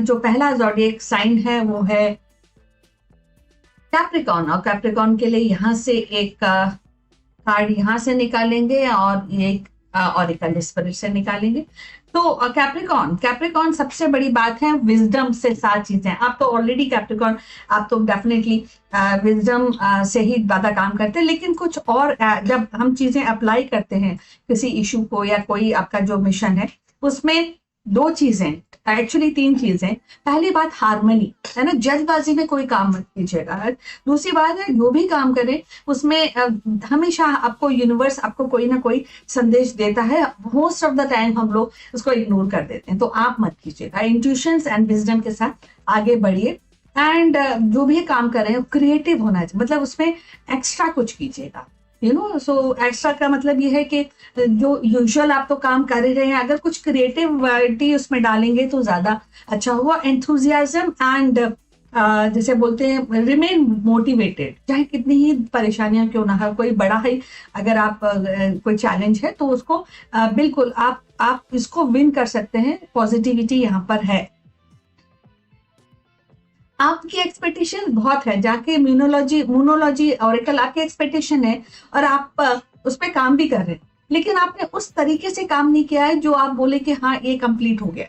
जो पहला zodiac sign है वो है कैप्रिकॉर्न, और कैप्रिकॉर्न के लिए यहाँ से एक कार्ड यहाँ से निकालेंगे और एक ऑरिकल स्पिरिट से निकालेंगे। तो कैप्रिकॉर्न, कैप्रिकॉर्न सबसे बड़ी बात है विजडम से 7 चीजें। आप तो ऑलरेडी कैप्रिकॉर्न, आप तो डेफिनेटली विजडम से ही ज्यादा काम करते हैं, लेकिन कुछ और जब हम चीजें अप्लाई करते हैं किसी इशू को या कोई आपका जो मिशन है, उसमें 2 चीजें, एक्चुअली 3 चीजें। पहली बात हार्मनी है ना, जल्दबाजी में कोई काम मत कीजिएगा। दूसरी बात है जो भी काम करें उसमें हमेशा आपको यूनिवर्स आपको कोई ना कोई संदेश देता है, मोस्ट ऑफ द टाइम हम लोग उसको इग्नोर कर देते हैं, तो आप मत कीजिएगा। इंट्यूशंस एंड विजडम के साथ आगे बढ़िए, एंड जो भी काम कर रहे हैं क्रिएटिव होना चाहिए, मतलब उसमें एक्स्ट्रा कुछ कीजिएगा, सो एक्स्ट्रा का मतलब ये है कि जो यूजुअल आप तो काम कर ही रहे हैं, अगर कुछ क्रिएटिविटी उसमें डालेंगे तो ज्यादा अच्छा होगा। एंथुजियाज्म एंड जैसे बोलते हैं रिमेन मोटिवेटेड, चाहे कितनी ही परेशानियां क्यों ना हो, कोई बड़ा ही अगर आप कोई चैलेंज है तो उसको बिल्कुल आप इसको विन कर सकते हैं। पॉजिटिविटी यहाँ पर है। आपकी एक्सपेक्टेशन बहुत है, जाके मूनोलॉजी ऑरेकल आपकी एक्सपेक्टेशन है और आप उस पर काम भी कर रहे हैं, लेकिन आपने उस तरीके से काम नहीं किया है जो आप बोले कि हाँ ये कंप्लीट हो गया।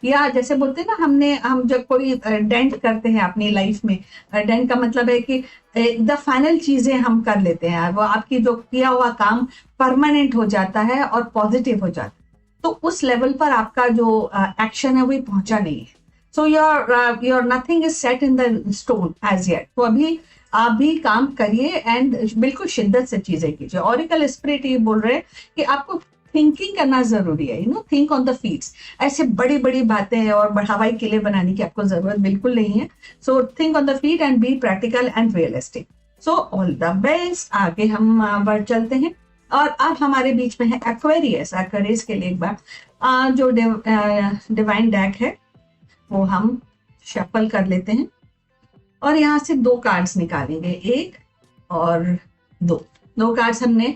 या जैसे बोलते हैं ना, हम जब कोई डेंट करते हैं अपनी लाइफ में, डेंट का मतलब है कि द फाइनल चीजें हम कर लेते हैं, वो आपकी जो किया हुआ काम परमानेंट हो जाता है और पॉजिटिव हो जाता है, तो उस लेवल पर आपका जो एक्शन है वो पहुंचा नहीं है। So your nothing is set in the stone as yet. तो अभी आप भी काम करिए एंड बिल्कुल शिद्दत से चीजें कीजिए। ऑरिकल स्पिरिट ये बोल रहे हैं कि आपको थिंकिंग करना जरूरी है, थिंक ऑन द फीट्स। ऐसे बड़ी बड़ी बातें और हवाई किले बनाने की आपको जरूरत बिल्कुल नहीं है। So think on the feet and be practical and realistic. So all the best. आगे हम बढ़ चलते हैं और अब हमारे बीच में है एक्वेरियस। एक्वेरियस के लिए एक बार जो डिवाइन डेक है वो हम शफल कर लेते हैं और यहाँ से 2 कार्ड्स निकालेंगे, 1 और 2 कार्ड्स हमने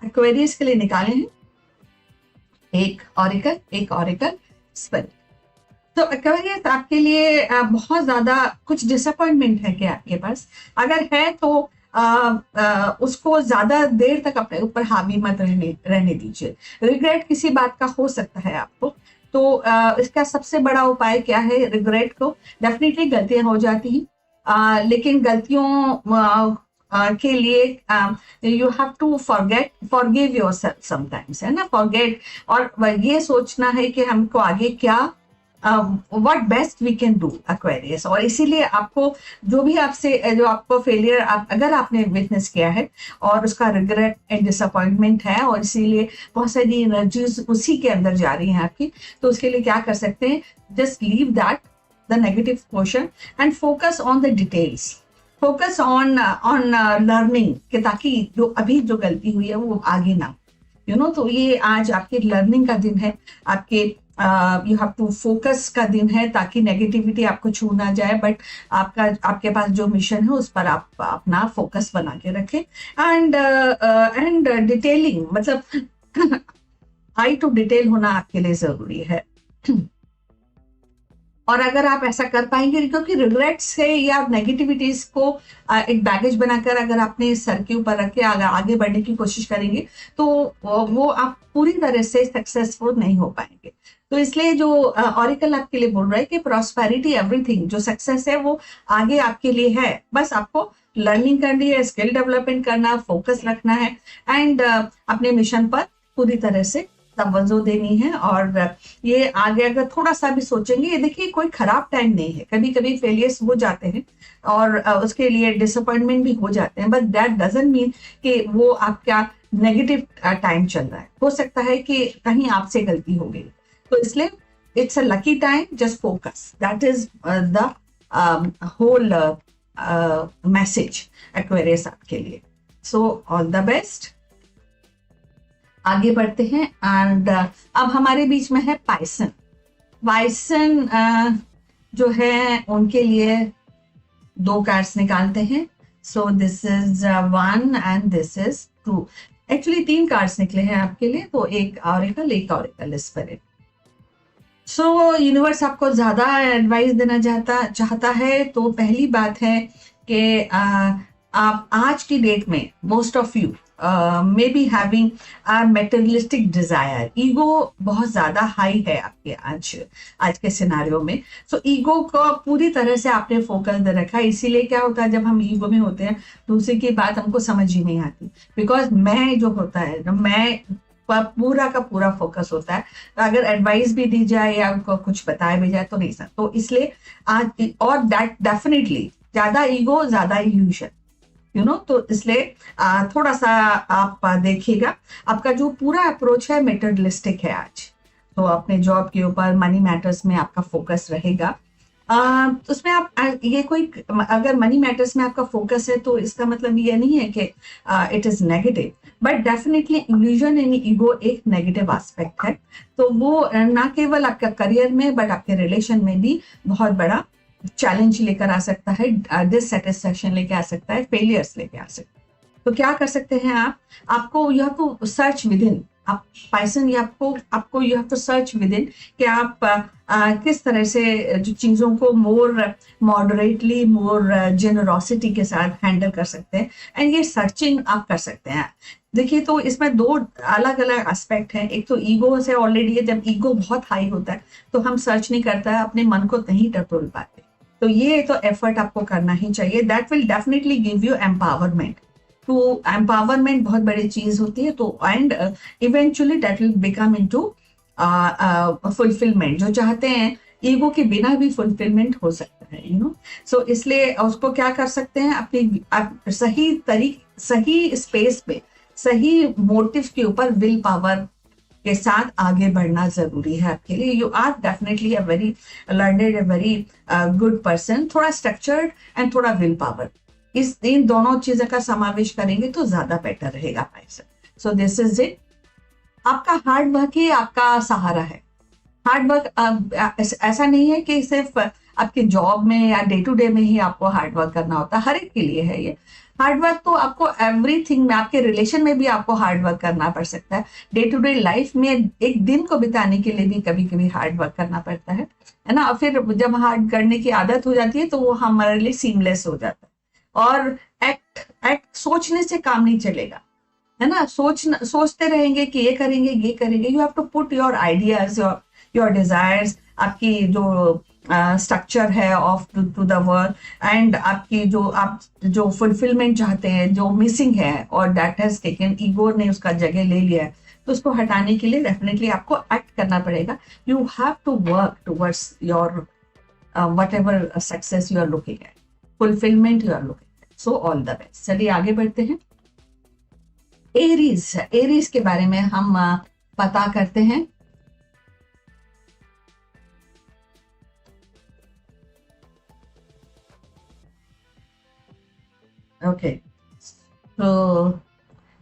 एक्वेरियस के लिए निकाले हैं, एक ऑरिकल स्पिरिट। तो एक्वेरियस आपके लिए बहुत ज्यादा कुछ डिसअपॉइंटमेंट है क्या आपके पास? अगर है तो उसको ज्यादा देर तक अपने ऊपर हावी मत रहने दीजिए। रिग्रेट किसी बात का हो सकता है आपको, तो इसका सबसे बड़ा उपाय क्या है? रिग्रेट को, डेफिनेटली गलतियां हो जाती हैं, लेकिन गलतियों के लिए you have to forgive yourself sometimes, है ना, फॉरगेट, और ये सोचना है कि हमको आगे क्या what best we can do Aquarius. और इसीलिए आपको जो भी जो आपको फेलियर अगर आपने विटनेस किया है और उसका रिग्रेट एंड डिसअपॉइंटमेंट है और इसीलिए बहुत सारी एनर्जीज उसी के अंदर जा रही हैं आपकी, तो उसके लिए क्या कर सकते हैं? Just leave that the negative portion and focus on the details, focus on learning, कि ताकि जो गलती हुई है वो आगे ना तो ये आज आपके लर्निंग का दिन है, आपके यू हैव टू फोकस का दिन है, ताकि नेगेटिविटी आपको छू ना जाए, बट आपके पास जो मिशन है उस पर आप अपना फोकस बना के रखें। एंड डिटेलिंग, मतलब आई टू डिटेल होना आपके लिए जरूरी है। और अगर आप ऐसा कर पाएंगे, क्योंकि रिग्रेट से या नेगेटिविटीज को एक बैगेज बनाकर अगर आपने सर के ऊपर रख के आगे बढ़ने की कोशिश करेंगे तो वो आप पूरी तरह से सक्सेसफुल नहीं हो पाएंगे। तो इसलिए जो ऑरिकल आपके लिए बोल रहा है कि प्रॉस्पेरिटी एवरीथिंग, जो सक्सेस है वो आगे आपके लिए है, बस आपको लर्निंग करनी है, स्किल डेवलपमेंट करना, फोकस रखना है एंड अपने मिशन पर पूरी तरह से तवज्जो देनी है। और ये आगे अगर थोड़ा सा भी सोचेंगे, ये देखिए कोई खराब टाइम नहीं है, कभी कभी फेलियर्स हो जाते हैं और उसके लिए डिसअपॉइंटमेंट भी हो जाते हैं, बट दैट डजंट मीन कि वो आपका नेगेटिव टाइम चल रहा है। हो सकता है कि कहीं आपसे गलती हो गई, तो इसलिए it's a lucky time, just focus, that is the whole message Aquarius आपके लिए। So all the best. आगे बढ़ते हैं एंड अब हमारे बीच में है पाइसन। जो है उनके लिए 2 कार्ड्स निकालते हैं। सो this is 1 and this is 2। Actually 3 cards निकले हैं आपके लिए, तो एक ऑरिकल स्पिरिट। सो यूनिवर्स आपको ज्यादा एडवाइस देना चाहता है। तो पहली बात है कि आप आज की डेट में most of you may be having a materialistic desire. Ego बहुत ज्यादा हाई है आपके आज के सिनारियो में। सो ईगो को पूरी तरह से आपने फोकस दे रखा है। इसीलिए क्या होता है, जब हम ईगो में होते हैं दूसरे की बात हमको समझ ही नहीं आती, बिकॉज मैं जो होता है, मैं पर पूरा का पूरा फोकस होता है। अगर एडवाइस भी दी जाए या उनको कुछ बताया भी जाए तो नहीं सर। तो इसलिए आज, और दैट डेफिनेटली ज्यादा ईगो ज्यादा इल्यूशन, तो इसलिए थोड़ा सा आप देखिएगा। आपका जो पूरा अप्रोच है मेटेरियलिस्टिक है आज। तो अपने जॉब के ऊपर मनी मैटर्स में आपका फोकस रहेगा। उसमें आप ये कोई, अगर मनी मैटर्स में आपका फोकस है तो इसका मतलब ये नहीं है कि it is negative, but definitely illusion and ego एक नेगेटिव एस्पेक्ट है। तो वो ना केवल आपका करियर में बट आपके रिलेशन में भी बहुत बड़ा चैलेंज लेकर आ सकता है, डिससेटिस्फैक्शन लेके आ सकता है, फेलियर्स लेके आ सकता है। तो क्या कर सकते हैं आपको you have to search within. आप पाइसन, ये आपको you have to search within कि आप किस तरह से जो चीजों को मोर मॉडरेटली, मोर जेनरोसिटी के साथ हैंडल कर सकते हैं। एंड ये सर्चिंग आप कर सकते हैं। देखिए, तो इसमें दो अलग अलग एस्पेक्ट हैं। एक तो ईगो से ऑलरेडी है, जब ईगो बहुत हाई होता है तो हम सर्च नहीं करता है, अपने मन को नहीं टटोल पाते। तो ये तो एफर्ट आपको करना ही चाहिए। That will definitely give you empowerment. तो एम्पावरमेंट बहुत बड़ी चीज होती है। तो and eventually that will become into fulfilment. जो चाहते हैं, ईगो के बिना भी फुलफिलमेंट हो सकता है, सो इसलिए उसको क्या कर सकते हैं, अपनी सही स्पेस पे, सही मोटिव के ऊपर विल पावर के साथ आगे बढ़ना जरूरी है आपके लिए। You are definitely a very learned, a very good person. थोड़ा स्ट्रक्चर्ड एंड थोड़ा विल पावर, इन दोनों चीजों का समावेश करेंगे तो ज्यादा बेटर रहेगा Piscean. So this is it. आपका हार्ड वर्क ही आपका सहारा है। हार्ड वर्क ऐसा नहीं है कि सिर्फ आपके जॉब में या डे टू डे में ही आपको हार्ड वर्क करना होता है, हर एक के लिए है ये हार्ड वर्क। तो आपको एवरीथिंग में, आपके रिलेशन में भी आपको हार्ड वर्क करना पड़ सकता है। डे टू डे लाइफ में एक दिन को बिताने के लिए भी कभी कभी हार्ड वर्क करना पड़ता है ना। और फिर जब हार्ड करने की आदत हो जाती है तो वो हमारे लिए सीमलेस हो जाता है। और एक्ट सोचने से काम नहीं चलेगा, है ना। सोचते रहेंगे कि ये करेंगे। You have to put your ideas, your desires, आपकी जो स्ट्रक्चर है of to the work, and आपकी जो फुलफिलमेंट चाहते हैं, जो मिसिंग है और दैट हैज टेकन, ईगो ने उसका जगह ले लिया है, तो उसको हटाने के लिए डेफिनेटली आपको एक्ट करना पड़ेगा। You have to work towards your whatever success you are looking at, fulfilment you are looking at. So all the best. चलिए आगे बढ़ते हैं। एरीज के बारे में हम पता करते हैं। ओके, तो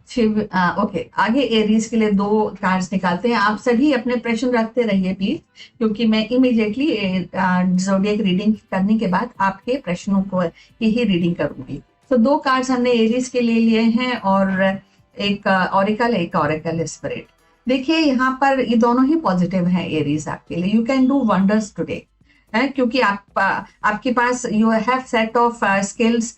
शिव, ओके, आगे एरीज के लिए 2 कार्ड्स निकालते हैं। आप सभी अपने प्रश्न रखते रहिए प्लीज, क्योंकि मैं इमीडिएटली ज़ोडिएक रीडिंग करने के बाद आपके प्रश्नों को ही रीडिंग करूंगी। तो 2 कार्ड्स हमने एरीज के लिए लिए हैं, और एक ऑरिकल, एक ऑरिकल स्पिरिट। देखिए, यहाँ पर ये दोनों ही पॉजिटिव हैं एरीज आपके लिए। You can do wonders today, है, क्योंकि आपके पास you have set of skills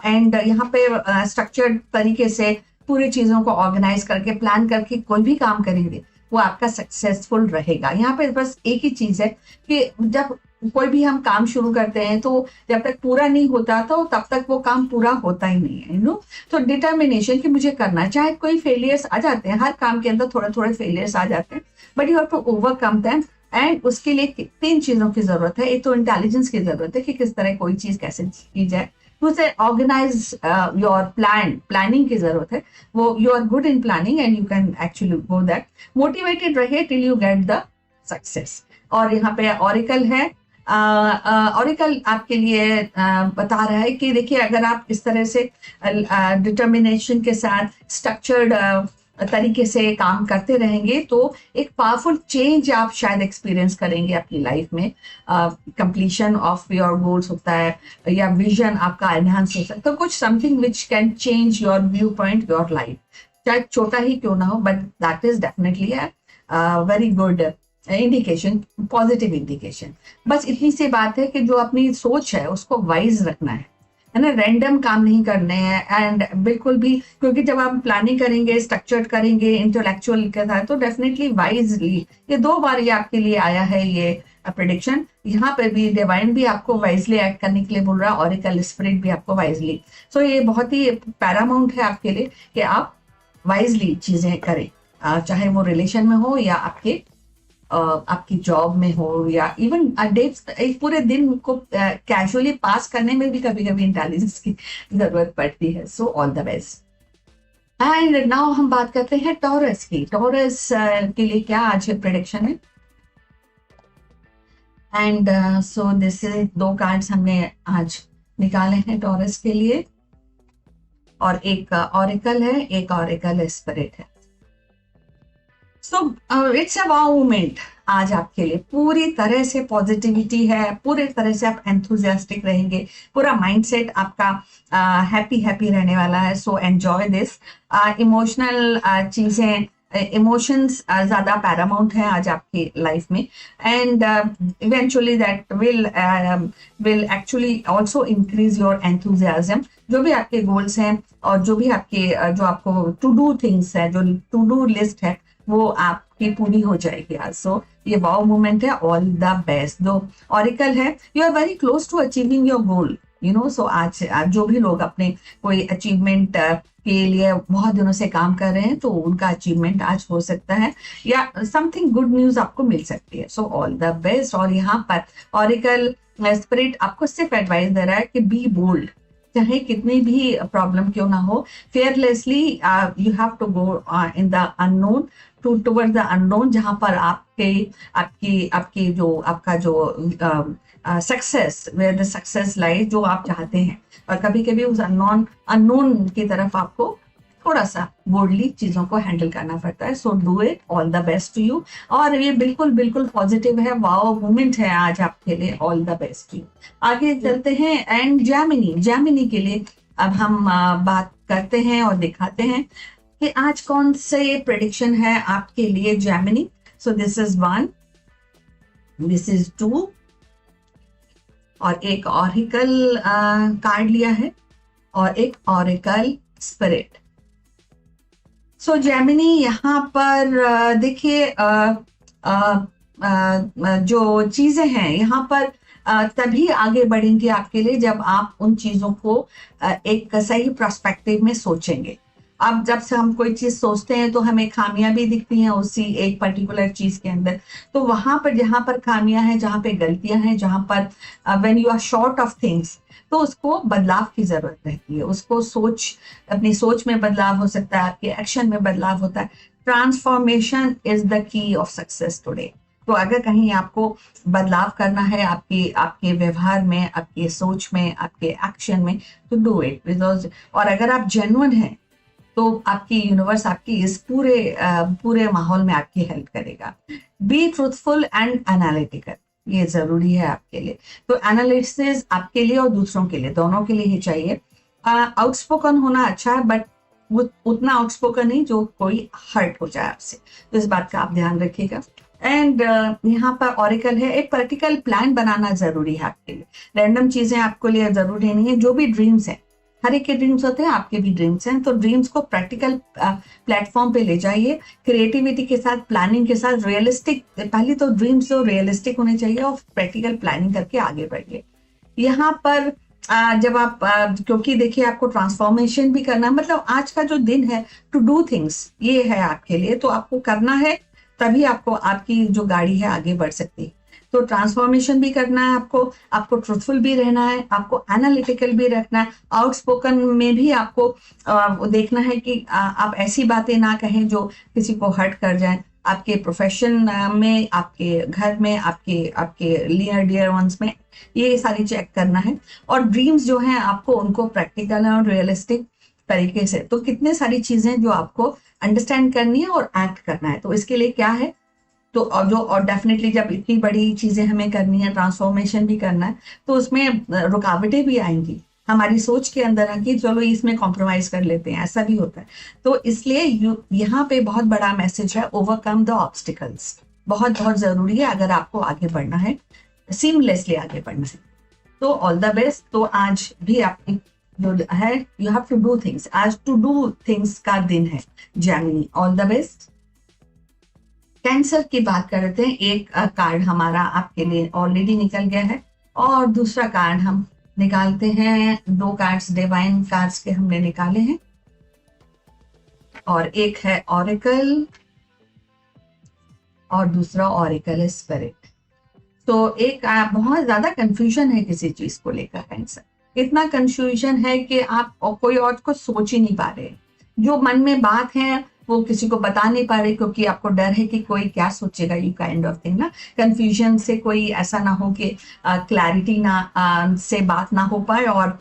and यहाँ पे स्ट्रक्चर्ड तरीके से पूरी चीजों को ऑर्गेनाइज करके, प्लान करके कोई भी काम करेंगे वो आपका सक्सेसफुल रहेगा। यहाँ पे बस एक ही चीज है कि जब कोई भी हम काम शुरू करते हैं तो जब तक पूरा नहीं होता तो तब तक वो काम पूरा होता ही नहीं है, तो डिटर्मिनेशन कि मुझे करना, चाहे कोई फेलियर्स आ जाते हैं, हर काम के अंदर थोड़े थोड़े फेलियर्स आ जाते हैं, but you have to overcome them. And उसके लिए 3 चीजों की जरूरत है। एक तो इंटेलिजेंस की जरूरत है कि किस तरह कोई चीज कैसे की जाए। दूसरे, ऑर्गेनाइज योर प्लानिंग की जरूरत है। वो you are good in planning and you can actually go that. Motivated रहिए till you get the success. और यहाँ पे ऑरिकल है। ऑरिकल आपके लिए बता रहा है कि देखिए, अगर आप इस तरह से डिटर्मिनेशन के साथ स्ट्रक्चर्ड तरीके से काम करते रहेंगे तो एक पावरफुल चेंज आप शायद एक्सपीरियंस करेंगे अपनी लाइफ में। कंप्लीशन ऑफ योर गोल्स होता है, या विजन आपका एनहांस हो सकता है, कुछ something which can change your view point, your life, चाहे छोटा ही क्यों ना हो, but that is definitely very good indication, positive indication. बस इतनी सी बात है कि जो अपनी सोच है उसको वाइज रखना है ना, रैंडम काम नहीं करने हैं। एंड बिल्कुल भी, क्योंकि जब आप प्लानिंग करेंगे, स्ट्रक्चर्ड करेंगे इंटेलेक्चुअल के साथ, तो डेफिनेटली वाइजली, ये 2 बार ये आपके लिए आया है ये प्रेडिक्शन। यहाँ पे भी डिवाइन भी आपको वाइजली एक्ट करने के लिए बोल रहा है, ऑरिकल स्पिरिट भी आपको वाइजली। सो ये बहुत ही पैरामाउंट है आपके लिए कि आप वाइजली चीजें करें, चाहे वो रिलेशन में हो या आपकी जॉब में हो, या इवन एक पूरे दिन को कैजुअली पास करने में भी कभी कभी इंटेलिजेंस की जरूरत पड़ती है। सो all the best. And now हम बात करते हैं टॉरस की। टॉरस के लिए क्या आज प्रेडिक्शन है? And so this is 2 cards हमने आज निकाले हैं टॉरस के लिए, और एक ऑरिकल है, एक ऑरिकल स्पिरिट है। So it's a wow moment आज आपके लिए। पूरी तरह से पॉजिटिविटी है, पूरी तरह से आप एंथुजियास्टिक रहेंगे, पूरा माइंडसेट आपका हैप्पी हैप्पी रहने वाला है। So enjoy this. इमोशनल चीजें, इमोशंस ज्यादा पैरामाउंट है आज आपकी लाइफ में, and eventually that will actually also increase your enthusiasm. जो भी आपके गोल्स हैं और जो भी आपके जो आपको टू डू थिंग्स है, जो टू डू लिस्ट है, वो आपकी पूरी हो जाएगी आज। सो ये वाव मोमेंट है, ऑल द बेस्ट। दो ऑरिकल है, you are very close to achieving your goal, you know. So आज जो भी लोग अपने कोई अचीवमेंट के लिए बहुत दिनों से काम कर रहे हैं, तो उनका अचीवमेंट आज हो सकता है, या समथिंग गुड न्यूज आपको मिल सकती है। सो ऑल द बेस्ट। और यहाँ पर ऑरिकल स्पिरिट आपको सिर्फ एडवाइस दे रहा है कि बी बोल्ड, चाहे कितनी भी प्रॉब्लम क्यों ना हो, fearlessly you have to go in the unknown, toward the unknown, जहां पर आपकी जो आपका जो success, where the success lies, जो आप चाहते हैं। और कभी कभी उस अननोन की तरफ आपको थोड़ा सा बोल्डली चीजों को हैंडल करना पड़ता है। So do it, all the best to you. और ये बिल्कुल बिल्कुल पॉजिटिव है, वाओ मोमेंट है आज आपके लिए, all the best to you. आगे चलते हैं एंड जैमिनी के लिए अब हम बात करते हैं और दिखाते हैं कि आज कौन से प्रेडिक्शन है आपके लिए जैमिनी। सो दिस इज 1, दिस इज 2, और एक ऑरिकल कार्ड लिया है और एक ऑरिकल स्पिरिट। सो जैमिनी यहाँ पर देखिए जो चीजें हैं यहाँ पर तभी आगे बढ़ेंगी आपके लिए जब आप उन चीजों को एक सही पर्सपेक्टिव में सोचेंगे। अब जब से हम कोई चीज सोचते हैं तो हमें खामियां भी दिखती हैं उसी एक पर्टिकुलर चीज के अंदर। तो वहां पर जहां पर खामियां हैं, जहां पे गलतियां हैं, जहां पर when you are short of things, तो उसको बदलाव की जरूरत रहती है। उसको अपनी सोच में बदलाव हो सकता है, आपके एक्शन में बदलाव होता है। Transformation is the key of success today. तो अगर कहीं आपको बदलाव करना है आपके व्यवहार में, आपके सोच में, आपके एक्शन में, तो डू इट बिकॉज, और अगर आप जेन्युइन हैं तो आपकी यूनिवर्स आपकी इस पूरे माहौल में आपकी हेल्प करेगा। बी ट्रूथफुल एंड एनालिटिकल, ये जरूरी है आपके लिए। तो एनालिसिस आपके लिए और दूसरों के लिए, दोनों के लिए ही चाहिए। आउटस्पोकन होना अच्छा है, बट उतना आउटस्पोकन नहीं जो कोई हर्ट हो जाए आपसे, तो इस बात का आप ध्यान रखिएगा। एंड यहाँ पर ऑरिकल है, एक प्रैक्टिकल प्लान बनाना जरूरी है आपके लिए। रैंडम चीजें आपके लिए जरूरी नहीं है। जो भी ड्रीम्स हैं, हर एक के ड्रीम्स होते हैं, आपके भी ड्रीम्स हैं, तो ड्रीम्स को प्रैक्टिकल प्लेटफॉर्म पे ले जाइए, क्रिएटिविटी के साथ, प्लानिंग के साथ, रियलिस्टिक। पहले तो ड्रीम्स तो रियलिस्टिक होने चाहिए और प्रैक्टिकल प्लानिंग करके आगे बढ़िए। यहाँ पर जब आप क्योंकि देखिए आपको ट्रांसफॉर्मेशन भी करना है, मतलब आज का जो दिन है टू डू थिंग्स, ये है आपके लिए, तो आपको करना है, तभी आपकी जो गाड़ी है आगे बढ़ सकती है। तो ट्रांसफॉर्मेशन भी करना है आपको ट्रूथफुल भी रहना है, आपको एनालिटिकल भी रखना है। आउटस्पोकन में भी आपको देखना है कि आप ऐसी बातें ना कहें जो किसी को हर्ट कर जाए। आपके प्रोफेशन में, आपके घर में, आपके नियर डियर वंस में, ये सारी चेक करना है। और ड्रीम्स जो हैं आपको उनको प्रैक्टिकल और रियलिस्टिक तरीके से, तो कितने सारी चीजें जो आपको अंडरस्टैंड करनी है और एक्ट करना है। तो इसके लिए क्या है, तो और डेफिनेटली जब इतनी बड़ी चीजें हमें करनी है, ट्रांसफॉर्मेशन भी करना है, तो उसमें रुकावटें भी आएंगी। हमारी सोच के अंदर है कि चलो इसमें कॉम्प्रोमाइज कर लेते हैं, ऐसा भी होता है। तो इसलिए यहाँ पे बहुत बड़ा मैसेज है, ओवरकम द ऑब्स्टिकल्स। बहुत बहुत जरूरी है अगर आपको आगे बढ़ना है, सीमलेसली आगे बढ़ना है। तो ऑल द बेस्ट। तो आज भी आप जो है you have to do things, आज टू डू थिंग्स का दिन है Gemini, all the best. Cancer की बात कर रहे थे, एक कार्ड हमारा आपके लिए ऑलरेडी निकल गया है और दूसरा कार्ड हम निकालते हैं। 2 कार्ड्स डिवाइन कार्ड्स के हमने निकाले हैं और एक है ऑरेकल और दूसरा ऑरेकल है स्पिरिट। तो एक बहुत ज्यादा कंफ्यूजन है किसी चीज को लेकर, कैंसर इतना कंफ्यूजन है कि आप कोई और को सोच ही नहीं पा रहे, जो मन में बात है वो किसी को बता नहीं पा रहे क्योंकि आपको डर है कि कोई क्या सोचेगा, यू काइंड ऑफ थिंग ना। कंफ्यूजन से कोई ऐसा ना हो कि क्लैरिटी ना से बात ना हो पाए और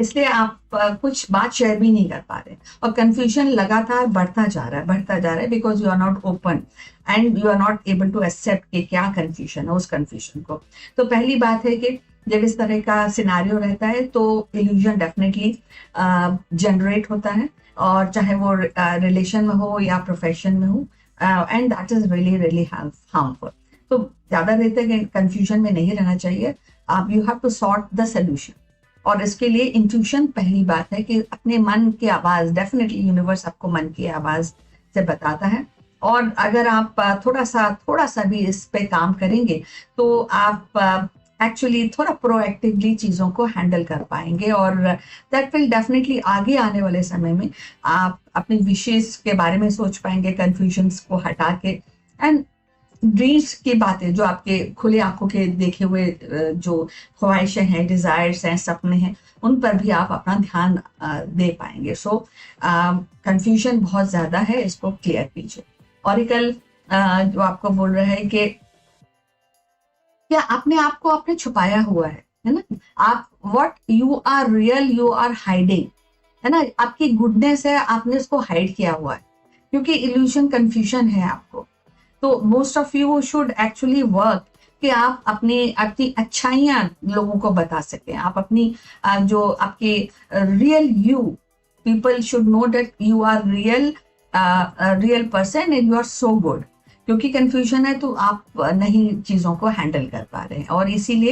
इसलिए आप कुछ बात शेयर भी नहीं कर पा रहे और कंफ्यूजन लगातार बढ़ता जा रहा है because you are not open and you are not able to accept कि क्या कंफ्यूजन है, उस कंफ्यूजन को। तो पहली बात है कि जब इस तरह का सिनारियो रहता है तो इल्यूजन डेफिनेटली जनरेट होता है, और चाहे वो रिलेशन में हो या प्रोफेशन में हो, and that is really really harmful. तो ज्यादा देर तक कंफ्यूजन में नहीं रहना चाहिए, आप you have to sort the solution. और इसके लिए इंट्यूशन पहली बात है कि अपने मन की आवाज, डेफिनेटली यूनिवर्स आपको मन की आवाज से बताता है, और अगर आप थोड़ा सा भी इस पे काम करेंगे तो आप एक्चुअली थोड़ा प्रोएक्टिवली चीजों को हैंडल कर पाएंगे और दैट विल डेफिनेटली आगे आने वाले समय में आप अपनी विशेष के बारे में सोच पाएंगे, कंफ्यूजन्स को हटा के, एंड ड्रीम्स की बातें जो आपके खुले आंखों के देखे हुए जो ख्वाहिशें हैं, डिजायर्स हैं, सपने हैं, उन पर भी आप अपना ध्यान दे पाएंगे। सो कंफ्यूजन बहुत ज्यादा है, इसको क्लियर कीजिए। ऑरेकल जो आपको बोल रहा है कि क्या अपने आप को आपने छुपाया हुआ है ना, आप what you are real you are hiding, है ना, आपकी गुडनेस है, आपने इसको हाइड किया हुआ है क्योंकि इल्यूजन कंफ्यूजन है आपको। तो most of you should actually work कि आप अपनी अच्छाइयां लोगों को बता सकें, आप अपनी जो आपके real you, people should know that you are real person and you are so good. क्योंकि कंफ्यूजन है तो आप नहीं चीजों को हैंडल कर पा रहे हैं, और इसीलिए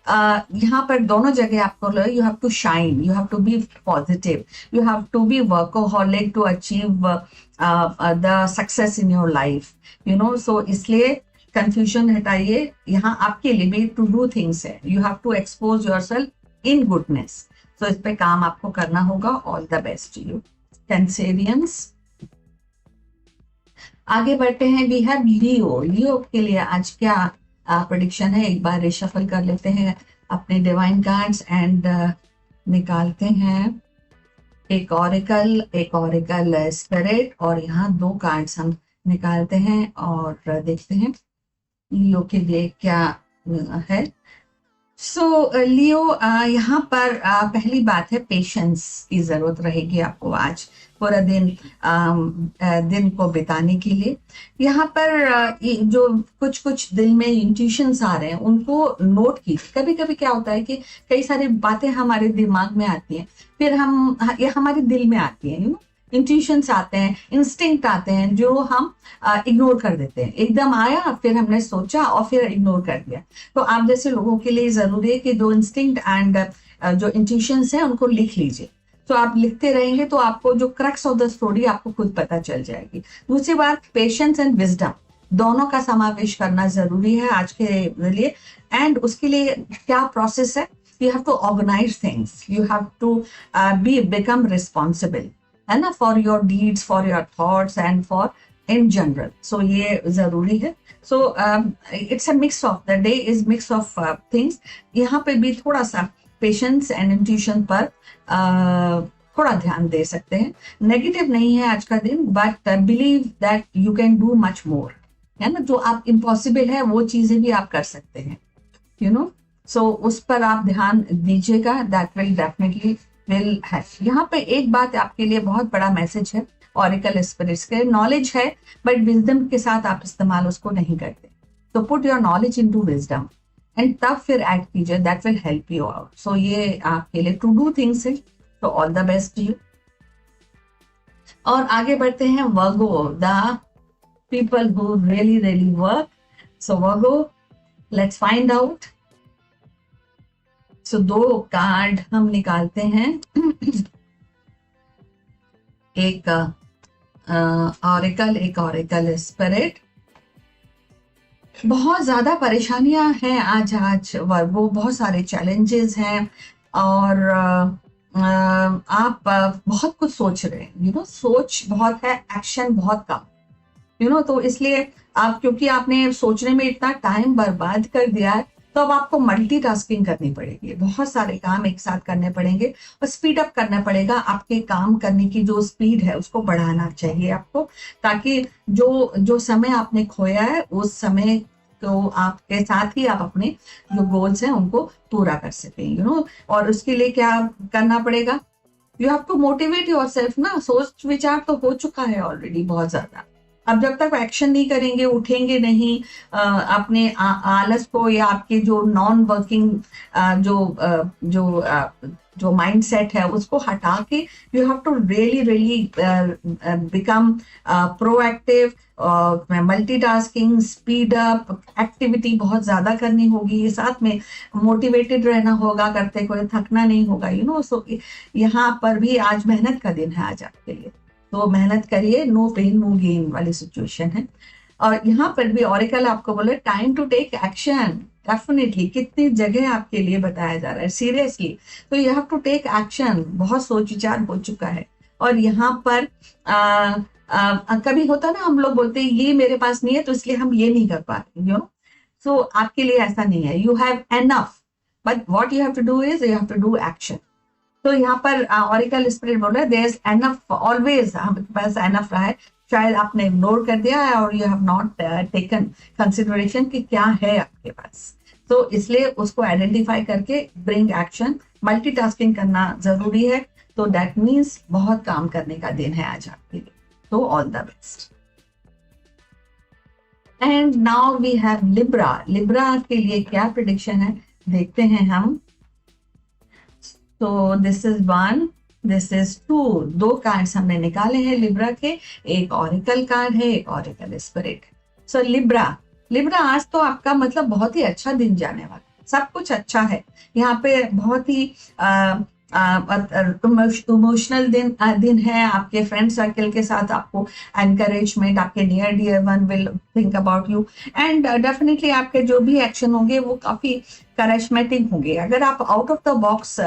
यहाँ पर दोनों जगह आपको you have to shine, you have to be positive, you have to be workaholic to achieve the success in your life, you know. So इसलिए कंफ्यूजन हटाइए, यहाँ आपके लिए भी टू डू थिंग्स है, you have to expose yourself in goodness. So इस पे काम आपको करना होगा। All the best you Cancerians. आगे बढ़ते हैं, वी हैव लियो। लियो के लिए आज क्या प्रेडिक्शन है, एक बार रिशफल कर लेते हैं अपने डिवाइन कार्ड्स एंड निकालते हैं एक ऑरेकल स्पिरिट, और यहाँ 2 कार्ड्स हम निकालते हैं और देखते हैं लियो के लिए क्या है। सो लियो, यहाँ पर पहली बात है पेशेंस की जरूरत रहेगी आपको आज पूरा दिन को बिताने के लिए। यहाँ पर जो कुछ दिल में इंट्यूशंस आ रहे हैं उनको नोट कीजिए। कभी कभी क्या होता है कि कई सारी बातें हमारे दिमाग में आती हैं, फिर ये हमारे दिल में आती हैं, यू नो, इंट्यूशंस आते हैं, इंस्टिंक्ट आते हैं जो हम इग्नोर कर देते हैं। एकदम आया, फिर हमने सोचा और फिर इग्नोर कर दिया। तो आप जैसे लोगों के लिए जरूरी है कि जो इंस्टिंक्ट एंड जो इंट्यूशंस हैं उनको लिख लीजिए। तो आप लिखते रहेंगे तो आपको जो क्रक्स ऑफ द स्टोरी आपको खुद पता चल जाएगी। दूसरी बात, पेशेंस एंड विजडम दोनों का समावेश करना जरूरी है आज के लिए। एंड उसके लिए क्या प्रोसेस है, you have to organise things, you have to become responsible, है ना, for your deeds, for your thoughts and for in general. So ये जरूरी है। So it's a mix of the day is mix of things. यहाँ पे भी थोड़ा सा पेशेंस एंड इंट्यूशन पर थोड़ा ध्यान दे सकते हैं। नेगेटिव नहीं है आज का दिन, but believe that you can do much more, है ना, जो आप इम्पॉसिबल है वो चीजें भी आप कर सकते हैं, यू नो। सो उस पर आप ध्यान दीजिएगा, that will definitely will help. यहाँ पे एक बात आपके लिए बहुत बड़ा मैसेज है ऑरेकल स्पिरिट्स के, नॉलेज है बट विजडम के साथ आप इस्तेमाल उसको नहीं करते। तो put your knowledge into wisdom and तब फिर ऐड कीजिए, that will help you out. So ये आपके लिए टू डू थिंग्स है। तो ऑल द बेस्ट यू। और आगे बढ़ते हैं Virgo, the people who really really work so Virgo, let's find out. So 2 card हम निकालते हैं। एक ऑरेकल, एक ऑरेकल स्पिरिट। बहुत ज्यादा परेशानियां हैं आज वर्गो, बहुत सारे चैलेंजेस हैं और आप बहुत कुछ सोच रहे हैं, सोच बहुत है, एक्शन बहुत कम, तो इसलिए आप, क्योंकि आपने सोचने में इतना टाइम बर्बाद कर दिया है, तो अब आपको मल्टीटास्किंग करनी पड़ेगी, बहुत सारे काम एक साथ करने पड़ेंगे और स्पीड अप करना पड़ेगा। आपके काम करने की जो स्पीड है उसको बढ़ाना चाहिए आपको, ताकि जो समय आपने खोया है उस समय तो आपके साथ ही आप अपने जो गोल्स हैं उनको पूरा कर सकें, और उसके लिए क्या करना पड़ेगा? You have to motivate yourself ना। सोच विचार तो हो चुका है ऑलरेडी बहुत ज्यादा। अब जब तक एक्शन नहीं करेंगे, उठेंगे नहीं, अपने आलस को या आपके जो नॉन वर्किंग जो माइंडसेट है उसको हटा के you have to really become proactive, multitasking, speed up, activity बहुत ज्यादा करनी होगी, साथ में मोटिवेटेड रहना होगा, करते हुए थकना नहीं होगा, सो यहाँ पर भी आज मेहनत का दिन है आज आपके लिए, तो मेहनत करिए, नो पेन नो गेन वाली सिचुएशन है। और यहाँ पर भी ऑरेकल आपको बोले time to take action, definitely कितनी जगह आपके लिए बताया जा रहा है, सीरियसली, तो you have to take action. बहुत सोच विचार हो चुका है और यहाँ पर कभी होता ना, हम लोग बोलते हैं ये मेरे पास नहीं है तो इसलिए हम ये नहीं कर पा रहे, सो आपके लिए ऐसा नहीं है, you have enough, but what you have to do is you have to do action. तो यहाँ पर ऑरेकल स्पिरिट बोल रहा है देयर इज एनफ, ऑलवेज हमारे पास एनफ रहा है, शायद आपने इग्नोर कर दिया है और you have not taken consideration कि क्या है आपके पास, तो इसलिए उसको आइडेंटिफाई करके ब्रिंग एक्शन। मल्टीटास्किंग करना जरूरी है, तो दैट मीन्स बहुत काम करने का दिन है आज आपके लिए, तो all the best. And now we have Libra. Libra के लिए क्या प्रेडिक्शन है देखते हैं हम। तो this is 1, this is 2, 2 cards हमने निकाले हैं लिब्रा के, एक ऑरेकल कार्ड है, एक ऑरेकल स्पिरिट। सो लिब्रा आज तो आपका मतलब बहुत ही अच्छा दिन जाने वाला, सब कुछ अच्छा है यहाँ पे, बहुत ही इमोशनल दिन है। आपके फ्रेंड सर्कल के साथ आपको एनकरेजमेंट, आपके near dear one will think about you and definitely आपके जो भी एक्शन होंगे वो काफी करिश्मेटिक होंगे। अगर आप out of the box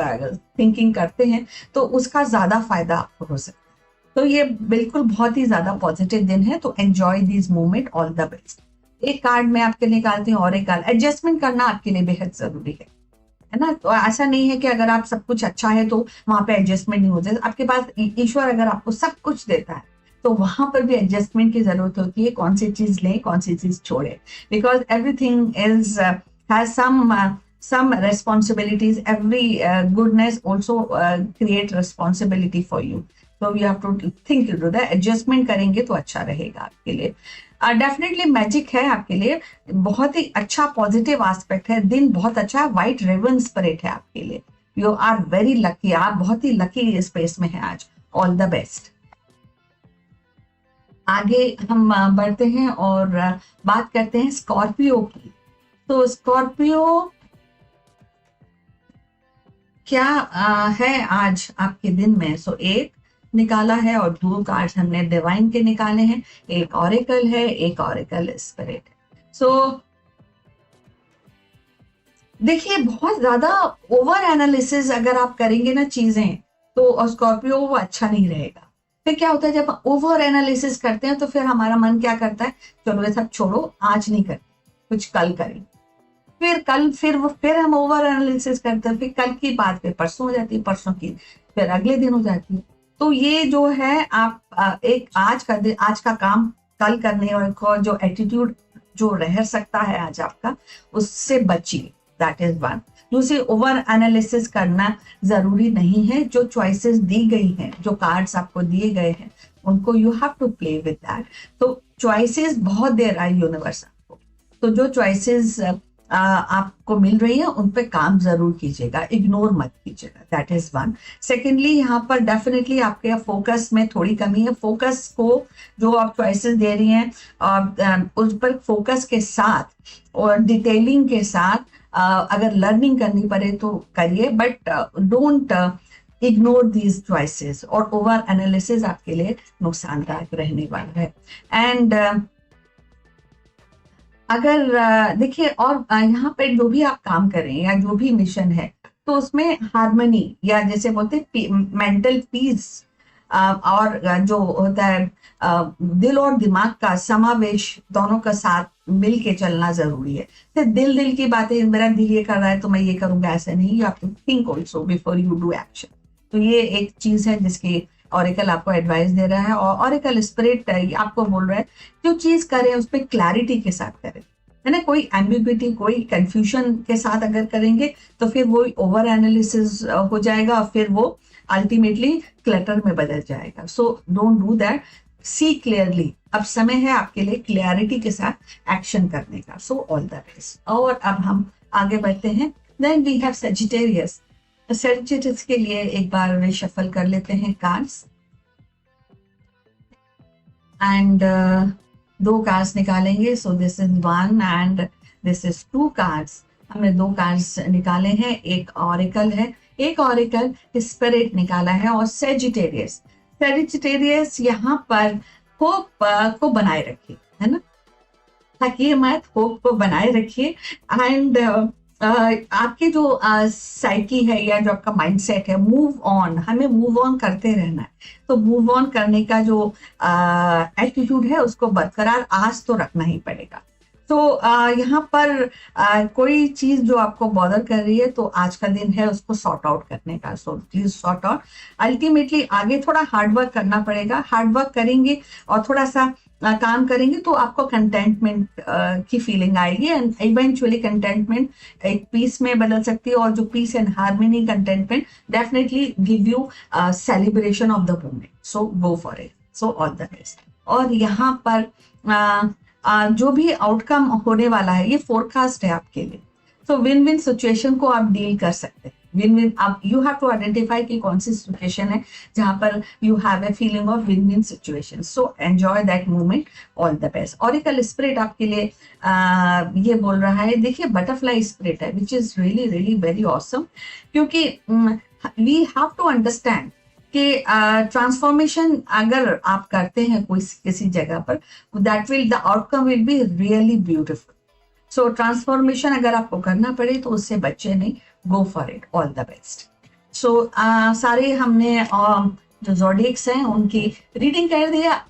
thinking करते हैं तो उसका ज्यादा फायदा आपको हो सकता है, तो ये बिल्कुल बहुत ही ज्यादा पॉजिटिव दिन है, तो enjoy this moment, all the best. एक कार्ड में आपके निकालती हूँ ऑरेकल। एडजस्टमेंट करना आपके लिए बेहद जरूरी है ना, तो ऐसा नहीं है कि अगर आप सब कुछ अच्छा है तो वहां पे एडजस्टमेंट नहीं हो जाए। आपके पास ईश्वर अगर आपको सब कुछ देता है तो वहां पर भी एडजस्टमेंट की जरूरत होती है, कौन सी चीज लें कौन सी चीज छोड़े, because everything is has some responsibilities, every goodness also create responsibility for you, so you have to think through that, adjustment करेंगे तो अच्छा रहेगा आपके लिए। डेफिनेटली मैजिक है आपके लिए, बहुत ही अच्छा पॉजिटिव एस्पेक्ट है, दिन बहुत अच्छा है, व्हाइट रेवन स्पिरिट है आपके लिए, यू आर वेरी लकी, आप बहुत ही लकी स्पेस में है आज, ऑल द बेस्ट। आगे हम बढ़ते हैं और बात करते हैं स्कॉर्पियो की। तो स्कॉर्पियो क्या है आज आपके दिन में। सो एक निकाला है और 2 कार्ड्स हमने डिवाइन के निकाले हैं, एक ऑरेकल है, एक ऑरेकल स्पिरिट। सो देखिए बहुत ज्यादा ओवर एनालिसिस अगर आप करेंगे ना चीजें तो स्कॉर्पियो वो अच्छा नहीं रहेगा। फिर क्या होता है जब ओवर एनालिसिस करते हैं तो फिर हमारा मन क्या करता है, चलो ये सब छोड़ो, आज नहीं करते, कुछ कल करें, फिर हम ओवर एनालिसिस करते हैं, फिर कल की बात फिर परसों हो जाती है, परसों की फिर अगले दिन हो जाती है। तो ये जो है आप एक आज का काम कल करने और जो एटीट्यूड जो रह सकता है आज आपका, उससे बचिए, दैट इज 1। दूसरी, ओवर एनालिसिस करना जरूरी नहीं है, जो चॉइसेस दी गई हैं, जो कार्ड्स आपको दिए गए हैं उनको you have to play with that. तो चॉइसेस बहुत दे रहा है यूनिवर्स आपको, तो जो चॉइसेस आपको मिल रही है उन पे काम जरूर कीजिएगा, इग्नोर मत कीजिएगा, दैट इज वन। सेकेंडली यहाँ पर डेफिनेटली आपके फोकस में थोड़ी कमी है। फोकस को जो आप चॉइसेस दे रही हैं उस पर फोकस के साथ और डिटेलिंग के साथ अगर लर्निंग करनी पड़े तो करिए, but don't ignore these choices, और ओवर एनालिसिस आपके लिए नुकसानदायक रहने वाला है। एंड अगर देखिए, और यहाँ पे जो भी आप काम करें या जो भी मिशन है, तो उसमें हार्मनी या जैसे बोलते मेंटल पीस और जो होता है दिल और दिमाग का समावेश दोनों का साथ मिल के चलना जरूरी है। तो दिल की बातें, मेरा दिल ये कर रहा है तो मैं ये करूंगा, ऐसा नहीं। You have to think also before you do action. तो ये एक चीज है जिसकी ऑरिकल आपको एडवाइस दे रहा है, और ऑरिकल स्पिरिट आपको बोल रहा है जो चीज करें उस पर क्लैरिटी के साथ करें, है ना। कोई एम्बिग्विटी, कोई कंफ्यूजन के साथ अगर करेंगे तो फिर वो ओवर एनालिसिस हो जाएगा और फिर वो अल्टीमेटली क्लटर में बदल जाएगा। So don't do that, see clearly. अब समय है आपके लिए क्लियरिटी के साथ एक्शन करने का। So all the best. और अब हम आगे बढ़ते हैं। Then we have Sagittarius. Sagittarius के लिए एक बार शफल कर लेते हैं कार्ड्स, एंड दो कार्ड्स निकालेंगे। सो this is 1 and this is 2 cards. हमने 2 कार्ड्स निकाले हैं, एक ऑरिकल है, एक ऑरिकल स्पिरिट निकाला है, और सेजिटेरियस। सेजिटेरियस यहाँ पर होप को बनाए रखिए, है ना, थकिए मत, होप को बनाए रखिए। एंड आपके जो साइकी है या जो आपका माइंडसेट है, मूव ऑन, हमें मूव ऑन करते रहना है। तो मूव ऑन करने का जो एटीट्यूड है उसको बरकरार आज तो रखना ही पड़ेगा। तो यहाँ पर कोई चीज जो आपको बॉदर कर रही है तो आज का दिन है उसको सॉर्ट आउट करने का। So please sort out. Ultimately आगे थोड़ा हार्डवर्क करना पड़ेगा। हार्डवर्क करेंगे और थोड़ा सा काम करेंगे तो आपको कंटेंटमेंट की फीलिंग आएगी, एंड इवेंचुअली कंटेंटमेंट एक पीस में बदल सकती है, और जो peace and harmony contentment definitely give you celebration of the moment. So go for it. So all the best. और यहाँ पर जो भी आउटकम होने वाला है ये फोरकास्ट है आपके लिए। तो विन विन सिचुएशन को आप डील कर सकते हैं। विन विन, आप यू हैव टू आइडेंटिफाई कि कौन सी सिचुएशन है जहां पर you have a feeling of win win situation. So enjoy that moment. All the best. Oracle spirit आपके लिए ये बोल रहा है, देखिए बटरफ्लाई स्पिरिट है, which is really really very awesome, क्योंकि वी हैव टू अंडरस्टैंड कि ट्रांसफॉर्मेशन अगर आप करते हैं कोई किसी जगह पर, that will, the outcome will be really beautiful. So transformation अगर आपको करना पड़े तो उससे बच्चे नहीं, go for it. All the best. So सारे हमने जो ज़ोडिएक्स हैं उनकी रीडिंग कर दिया।